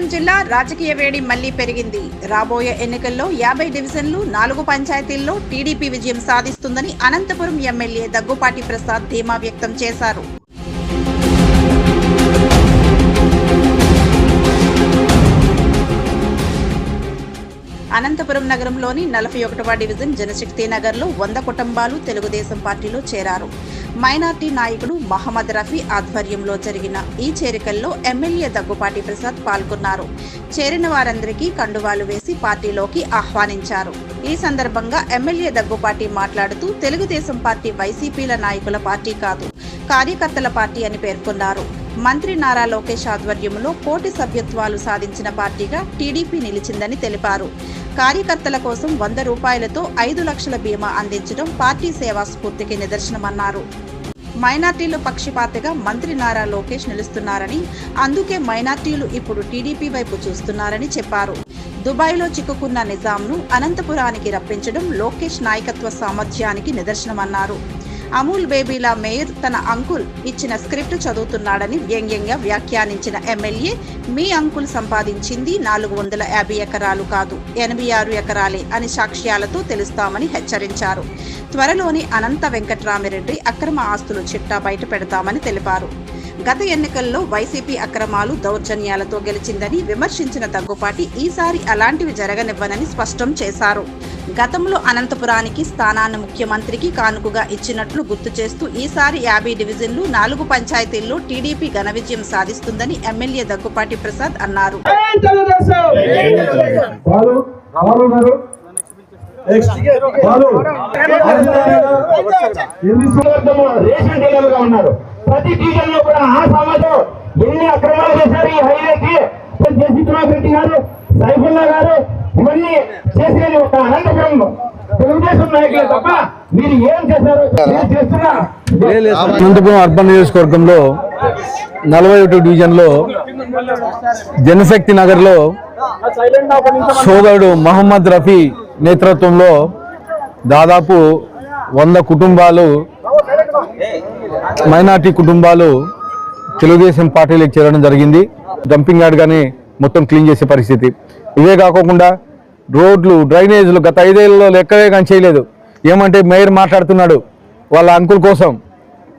అనంతపురం జిల్లా రాజకీయ వేడి మళ్లీ పెరిగింది. రాబోయే ఎన్నికల్లో 50 డివిజన్లు 4 పంచాయతీల్లో టీడీపీ విజయం సాధిస్తుందని అనంతపురం ఎమ్మెల్యే దగ్గుపాటి ప్రసాద్ ధీమా వ్యక్తం చేశారు. అనంతపురం నగరంలోని 41వ డివిజన్ జనశక్తి నగర్లో 100 కుటుంబాలు తెలుగుదేశం పార్టీలో చేరారు. మైనార్టీ నాయకుడు మహమ్మద్ రఫీ ఆధ్వర్యంలో జరిగిన ఈ చేరికల్లో ఎమ్మెల్యే దగ్గుపాటి ప్రసాద్ పాల్గొన్నారు. చేరిన వారందరికీ కండువాలు వేసి పార్టీలోకి ఆహ్వానించారు. ఈ సందర్భంగా ఎమ్మెల్యే దగ్గుపాటి మాట్లాడుతూ తెలుగుదేశం పార్టీ వైసీపీల నాయకుల పార్టీ కాదు, కార్యకర్తల పార్టీ అని పేర్కొన్నారు. మంత్రి నారా లోకేష్ ఆధ్వర్యంలో కోటి సభ్యత్వాలు సాధించిన పార్టీగా టీడీపీ నిలిచిందని తెలిపారు. కార్యకర్తల కోసం 100 రూపాయలతో 5 లక్షల బీమా అందించడం పార్టీ సేవా స్ఫూర్తికి నిదర్శనమన్నారు. మైనార్టీలు పక్షపాతిగా మంత్రి నారా లోకేష్ నిలుస్తున్నారని, అందుకే మైనార్టీలు ఇప్పుడు టీడీపీ వైపు చూస్తున్నారని చెప్పారు. దుబాయ్లో చిక్కుకున్న నిజాంను అనంతపురానికి రప్పించడం లోకేష్ నాయకత్వ సామర్థ్యానికి నిదర్శనమన్నారు. అమూల్ బేబీల మేయర్ తన అంకుల్ ఇచ్చిన స్క్రిప్ట్ చదువుతున్నాడని వ్యంగ్యంగా వ్యాఖ్యానించిన ఎమ్మెల్యే, మీ అంకుల్ సంపాదించింది 450 ఎకరాలు కాదు, 86 ఎకరాలే అని సాక్ష్యాలతో తెలుస్తామని హెచ్చరించారు. త్వరలోని అనంత వెంకట్రామిరెడ్డి అక్రమ ఆస్తులు చిట్టా బయట పెడతామని తెలిపారు. గత ఎన్నికల్లో వైసీపీ అక్రమాలు దౌర్జన్యాలతో గెలిచిందని విమర్శించిన దగ్గుపాటి ఈసారి అలాంటివి జరగనివ్వనని స్పష్టం చేశారు. గతంలో అనంతపురానికి స్థానాన్ని ముఖ్యమంత్రికి కానుకగా ఇచ్చినట్లు గుర్తు చేస్తూ ఈసారి 50 డివిజన్లు 4 పంచాయతీల్లో టీడీపీ ఘన విజయం సాధిస్తుందని ఎమ్మెల్యే దగ్గుపాటి ప్రసాద్ అన్నారు. ప్రతి డివిజన్ లో కూడా ఆ సమాజం ఎన్ని అక్రమాలు చేశారు. ఈ హైవేకి రెడ్డి గారు, సైఫుల్లా గారు ఇవన్నీ చేసేది ఒక అనంతపురం తెలుగుదేశం నాయకులే తప్ప మీరు ఏం చేశారు? అనంతపురం అర్బన్ నియోజకవర్గంలో 41 డివిజన్లో జనశక్తి నగర్లో సోదరుడు మహమ్మద్ రఫీ నేతృత్వంలో దాదాపు 100 కుటుంబాలు, మైనార్టీ కుటుంబాలు తెలుగుదేశం పార్టీలోకి చేరడం జరిగింది. డంపింగ్ యార్డ్ కానీ మొత్తం క్లీన్ చేసే పరిస్థితి. ఇవే కాకుండా రోడ్లు, డ్రైనేజీలు గత 5 ఏళ్లలో ఎక్కడే కానీ చేయలేదు. ఏమంటే మేయర్ మాట్లాడుతున్నాడు వాళ్ళ అంకుల్ కోసం.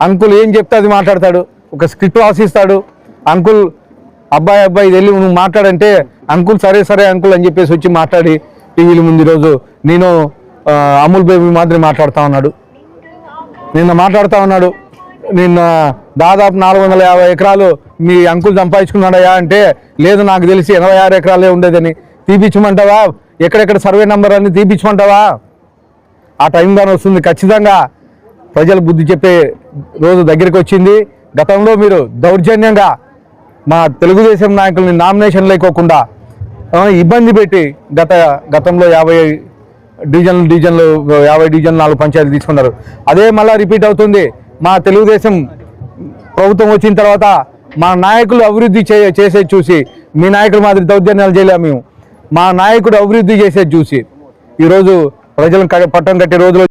అంకుల్ ఏం చెప్తే అది మాట్లాడతాడు, ఒక స్క్రిప్ట్ రాసిస్తాడు. అంకుల్ అబ్బాయి వెళ్ళి నువ్వు మాట్లాడంటే అంకుల్ సరే అంకుల్ అని చెప్పేసి వచ్చి మాట్లాడి టీవీల ముందు ఈరోజు నేను అమూల్ బేబీ మాదిరి మాట్లాడుతూ ఉన్నాడు. నిన్న దాదాపు 450 ఎకరాలు మీ అంకుల్ సంపాదించుకున్నాడయా అంటే, లేదు నాకు తెలిసి 86 ఎకరాలే ఉండేదని. తీపిచ్చమంటావా? ఎక్కడెక్కడ సర్వే నెంబర్ అన్ని తీపిచ్చమంటావా? ఆ టైం కానీ వస్తుంది. ఖచ్చితంగా ప్రజలు బుద్ధి చెప్పే రోజు దగ్గరికి వచ్చింది. గతంలో మీరు దౌర్జన్యంగా మా తెలుగుదేశం నాయకుల్ని నామినేషన్ లేకోకుండా ఇబ్బంది పెట్టి గతంలో 50 డివిజన్లు 4 పంచాయతీలు తీసుకున్నారు. అదే మళ్ళీ రిపీట్ అవుతుంది. మా తెలుగుదేశం ప్రభుత్వం వచ్చిన తర్వాత మా నాయకులు అభివృద్ధి చేసేది చూసి, మీ నాయకుల మాదిరి దౌర్జన్యాలు చేయలేము మేము. మా నాయకుడు అభివృద్ధి చేసేది చూసి ఈరోజు ప్రజలను పట్టం కట్టే రోజులు